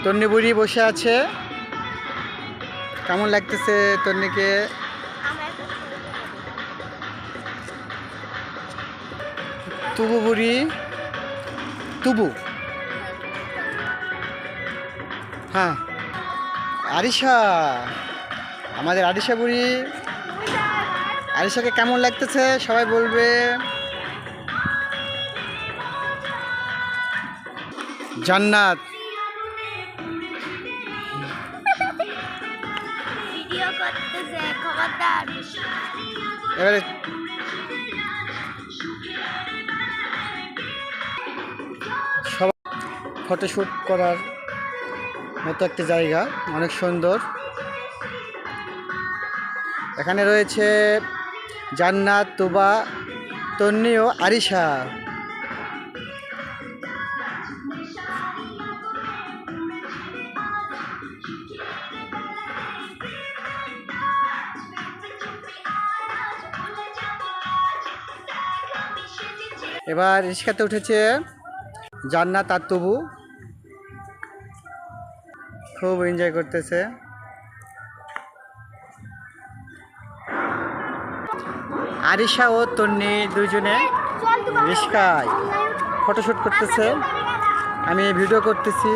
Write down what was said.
তন্নি বুড়ি বসে আছে। কেমন লাগতেছে তন্নিকে? তুবু বুড়ি, তুবু, হ্যাঁ আরিশা, আমাদের আরিশা বুড়ি। আরিশাকে কেমন লাগতেছে সবাই বলবে। জান্নাত এবারে সবাই ফটোশ্যুট করার মতো একটা জায়গা, অনেক সুন্দর। এখানে রয়েছে জান্নাত, তুবা, তন্নি ও আরিশা। এবার রিক্সাতে উঠেছে জান্নাত আর তুবু, খুব এনজয় করতেছে। আরিশা ও তন্নি দুজনে রিক্সায় ফটোশ্যুট করতেছে, আমি ভিডিও করতেছি।